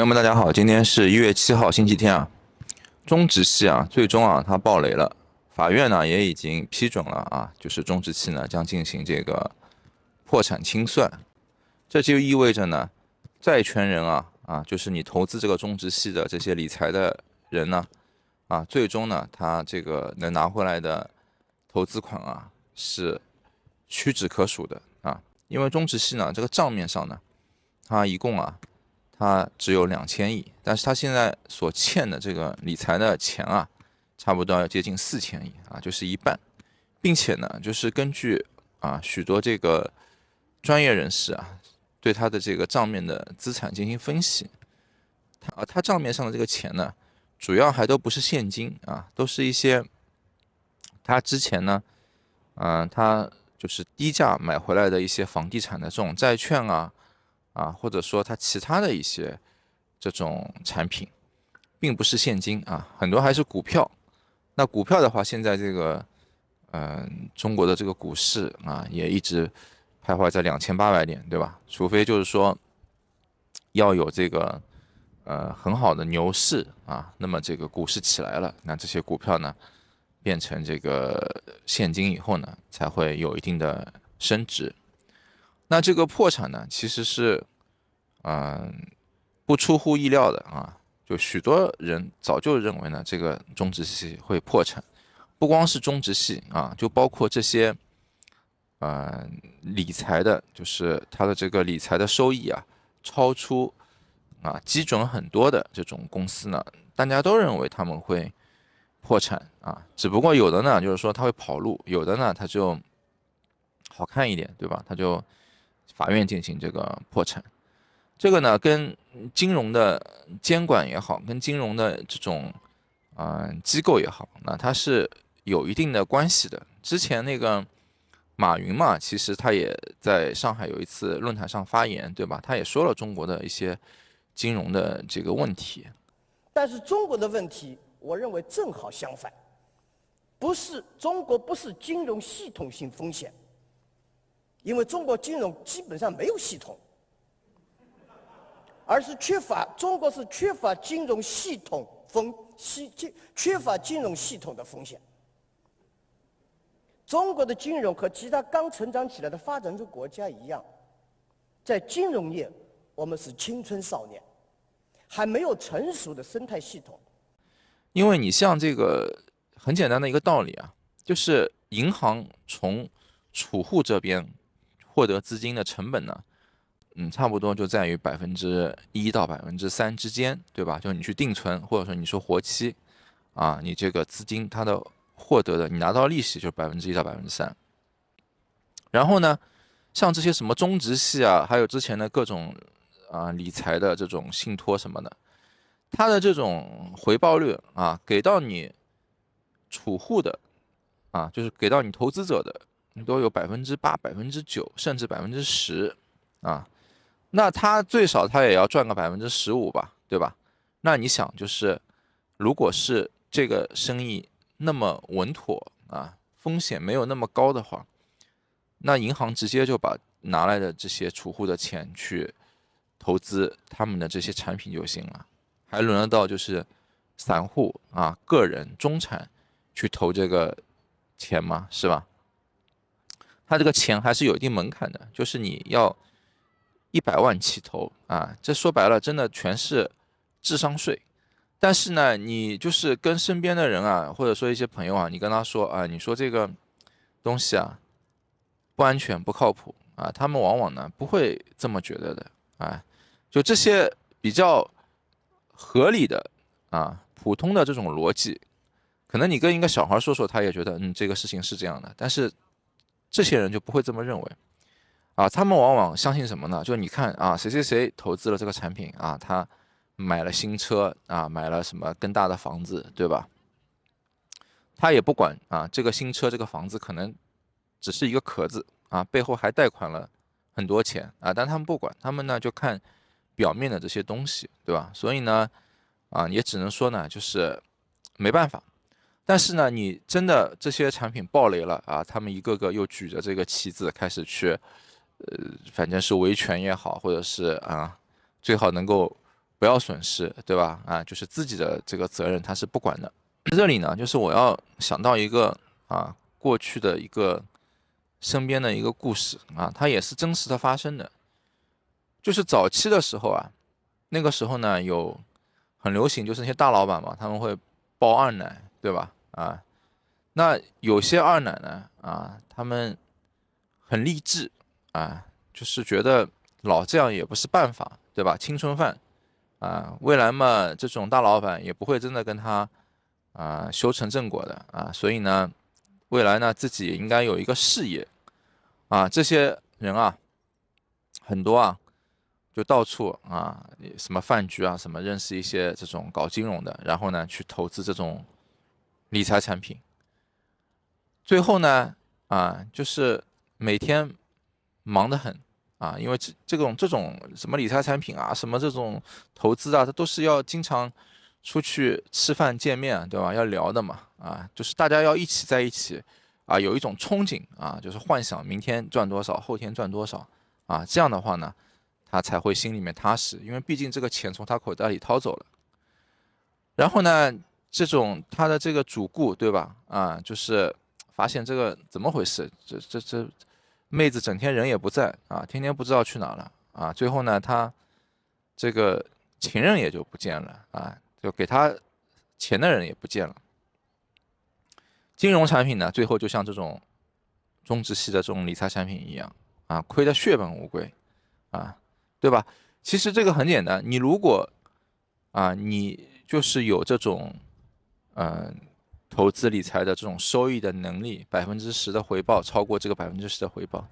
友们，大家好，今天是1月7号，星期天啊。中植系啊，最终啊，它爆雷了，法院呢也已经批准了啊，就是中植系呢将进行这个破产清算，这就意味着呢，债权人就是你投资这个中植系的这些理财的人呢，最终呢，他这个能拿回来的投资款啊是屈指可数的啊，因为中植系呢这个账面上呢，它一共它只有2000亿，但是它现在所欠的这个理财的钱啊，差不多要接近4000亿啊，就是一半，并且呢，就是根据许多这个专业人士对它的这个账面的资产进行分析，它账面上的这个钱呢，主要还都不是现金都是一些他之前呢，他就是低价买回来的一些房地产的这种债券或者说它其他的一些这种产品，并不是现金很多还是股票。那股票的话，现在这个中国的这个股市也一直徘徊在2800点，对吧？除非就是说要有这个很好的牛市那么这个股市起来了，那这些股票呢变成这个现金以后呢，才会有一定的升值。那这个破产呢，其实是不出乎意料的就许多人早就认为呢，这个中植系会破产，不光是中植系就包括这些理财的，就是它的这个理财的收益超出基准很多的这种公司呢，大家都认为他们会破产只不过有的呢就是说他会跑路，有的呢他就好看一点，对吧？他就法院进行这个破产。这个呢，跟金融的监管也好，跟金融的这种机构也好，那它是有一定的关系的。之前那个马云嘛，其实他也在上海有一次论坛上发言，对吧？他也说了中国的一些金融的这个问题。但是中国的问题，我认为正好相反，中国不是金融系统性风险，因为中国金融基本上没有系统。而是中国是缺乏金融系统缺乏金融系统的风险。中国的金融和其他刚成长起来的发展中国家一样，在金融业我们是青春少年，还没有成熟的生态系统。因为你像这个很简单的一个道理就是银行从储户这边获得资金的成本呢，差不多就在于1%到3%之间，对吧？就你去定存，或者说你说活期，你这个资金它的获得的，你拿到利息就是1%到3%。然后呢，像这些什么中植系还有之前的各种理财的这种信托什么的，它的这种回报率给到你储户的就是给到你投资者的，你都有8%、9%，甚至10%那他最少他也要赚个15%吧，对吧？那你想，就是如果是这个生意那么稳妥风险没有那么高的话，那银行直接就把拿来的这些储户的钱去投资他们的这些产品就行了，还轮得到就是散户个人中产去投这个钱吗？是吧？他这个钱还是有一定门槛的，就是你要100万起投这说白了真的全是智商税。但是呢，你就是跟身边的人或者说一些朋友你跟他说你说这个东西不安全不靠谱他们往往呢不会这么觉得的就这些比较合理的普通的这种逻辑，可能你跟一个小孩说说，他也觉得这个事情是这样的，但是这些人就不会这么认为他们往往相信什么呢？就你看谁谁谁投资了这个产品他买了新车买了什么更大的房子，对吧？他也不管这个新车这个房子可能只是一个壳子背后还贷款了很多钱但他们不管，他们呢就看表面的这些东西，对吧？所以呢也只能说呢就是没办法。但是呢，你真的这些产品爆雷了他们一个个又举着这个旗子开始去反正是维权也好，或者是最好能够不要损失，对吧？啊，就是自己的这个责任他是不管的。这里呢，就是我要想到一个过去的一个身边的一个故事啊，它也是真实的发生的。就是早期的时候啊，那个时候呢有很流行，就是那些大老板嘛，他们会包二奶，对吧？啊，那有些二奶呢他们很励志就是觉得老这样也不是办法，对吧？青春饭未来嘛，这种大老板也不会真的跟他修成正果的所以呢，未来呢自己应该有一个事业这些人很多就到处什么饭局什么认识一些这种搞金融的，然后呢去投资这种理财产品，最后呢就是每天忙得很因为这种什么理财产品什么这种投资它都是要经常出去吃饭见面对吧？要聊的嘛就是大家要一起在一起有一种憧憬就是幻想明天赚多少，后天赚多少这样的话呢，他才会心里面踏实，因为毕竟这个钱从他口袋里掏走了。然后呢，这种他的这个主顾对吧？就是发现这个怎么回事？这妹子整天人也不在天天不知道去哪了最后呢，他这个情人也就不见了就给他钱的人也不见了。金融产品呢，最后就像这种中植系的这种理财产品一样亏得血本无归对吧？其实这个很简单，你如果你就是有这种投资理财的这种收益的能力，10%的回报，超过这个10%的回报，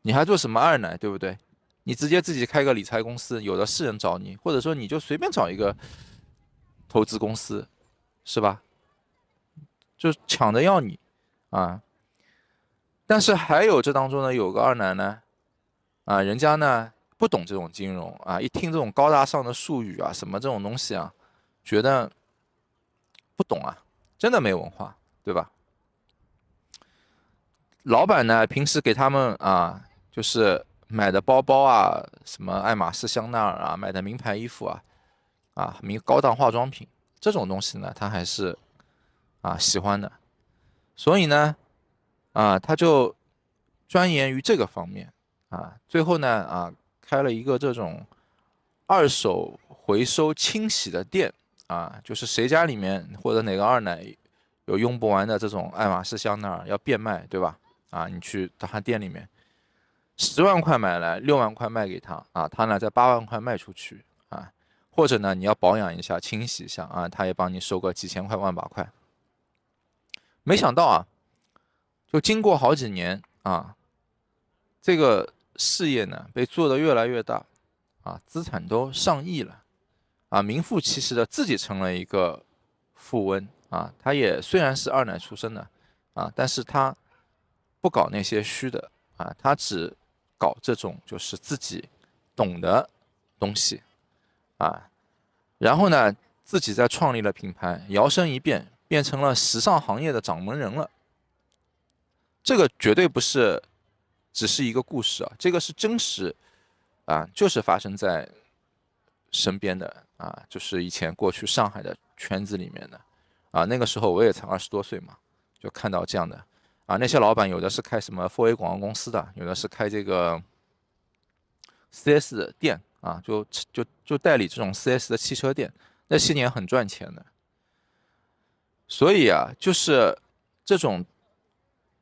你还做什么二奶，对不对？你直接自己开个理财公司，有的是人找你，或者说你就随便找一个投资公司，是吧？就抢着要你啊！但是还有这当中呢，有个二奶呢人家呢不懂这种金融一听这种高大上的术语什么这种东西觉得不懂真的没文化，对吧？老板呢平时给他们就是买的包包什么爱马仕、香奈儿买的名牌衣服高档化妆品这种东西呢，他还是喜欢的，所以呢他就钻研于这个方面最后呢开了一个这种二手回收清洗的店就是谁家里面或者哪个二奶有用不完的这种爱马仕、香奈儿要变卖，对吧？你去到他店里面，10万块买来，6万块卖给他他呢在8万块卖出去或者呢你要保养一下、清洗一下他也帮你收个几千块、万把块。没想到就经过好几年这个事业呢被做得越来越大资产都上亿了名副其实的自己成了一个富翁他也虽然是二奶出身的但是他不搞那些虚的他只搞这种就是自己懂的东西然后呢自己再创立了品牌，摇身一变变成了时尚行业的掌门人了。这个绝对不是只是一个故事这个是真实就是发生在身边的就是以前过去上海的圈子里面的那个时候我也才20多岁嘛，就看到这样的那些老板有的是开什么4A 广告公司的，有的是开这个 4S 的店就代理这种 4S 的汽车店，那些年很赚钱的。所以就是这种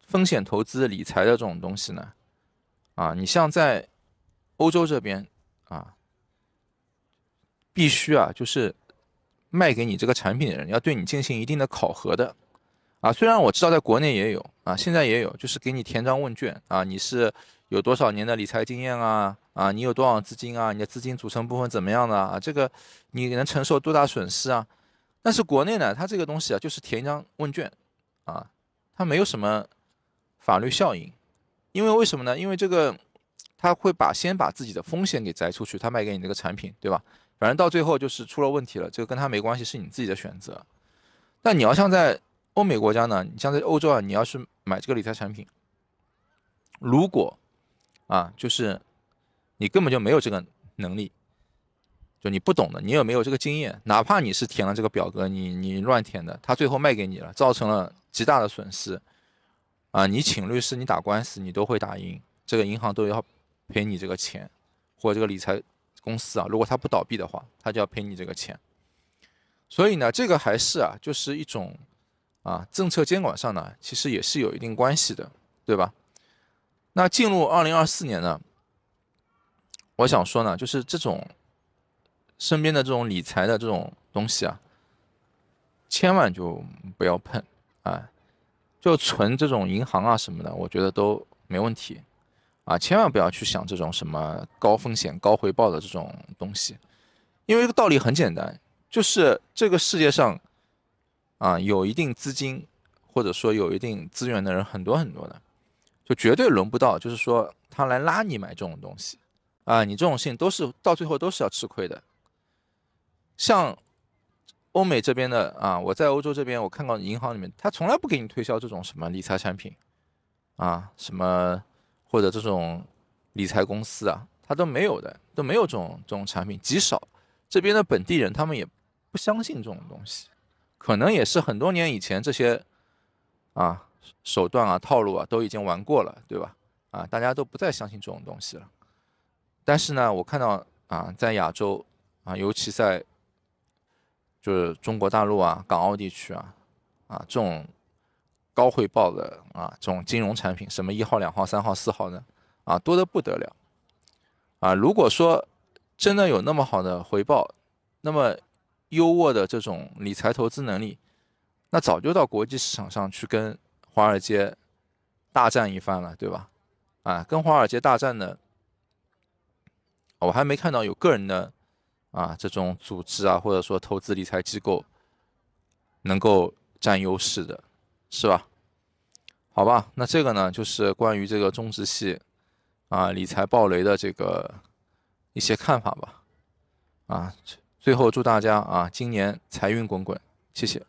风险投资理财的这种东西呢你像在欧洲这边必须就是卖给你这个产品的人要对你进行一定的考核的虽然我知道在国内也有现在也有，就是给你填张问卷你是有多少年的理财经验你有多少资金你的资金组成部分怎么样的这个你能承受多大损失但是国内呢，它这个东西就是填一张问卷它没有什么法律效应，因为为什么呢？因为这个他会先把自己的风险给摘出去，他卖给你这个产品，对吧？反正到最后就是出了问题了，这个跟他没关系，是你自己的选择。但你要像在欧美国家呢，你像在欧洲你要是买这个理财产品，如果就是你根本就没有这个能力，就你不懂的，你也没有这个经验，哪怕你是填了这个表格，你乱填的，他最后卖给你了，造成了极大的损失，啊，你请律师，你打官司，你都会打赢，这个银行都要赔你这个钱，或者这个理财公司啊，如果他不倒闭的话，他就要赔你这个钱。所以呢，这个还是啊，就是一种政策监管上呢，其实也是有一定关系的，对吧？那进入2024年呢，我想说呢，就是这种身边的这种理财的这种东西啊，千万就不要碰啊，就存这种银行啊什么的，我觉得都没问题啊，千万不要去想这种什么高风险高回报的这种东西，因为这个道理很简单，就是这个世界上有一定资金或者说有一定资源的人很多很多的，就绝对轮不到，就是说他来拉你买这种东西啊，你这种事情都是到最后都是要吃亏的。像欧美这边的我在欧洲这边我看到银行里面，他从来不给你推销这种什么理财产品什么或者这种理财公司他都没有的，都没有这种产品，极少。这边的本地人他们也不相信这种东西，可能也是很多年以前这些啊手段套路都已经玩过了，对吧？大家都不再相信这种东西了。但是呢，我看到在亚洲尤其在就是中国大陆港澳地区这种高回报的这种金融产品，什么1号、2号、3号、4号的多得不得了如果说真的有那么好的回报，那么优渥的这种理财投资能力，那早就到国际市场上去跟华尔街大战一番了，对吧？跟华尔街大战的，我还没看到有个人的这种组织或者说投资理财机构能够占优势的，是吧？好吧，那这个呢，就是关于这个中植系理财暴雷的这个一些看法吧。最后祝大家今年财运滚滚，谢谢。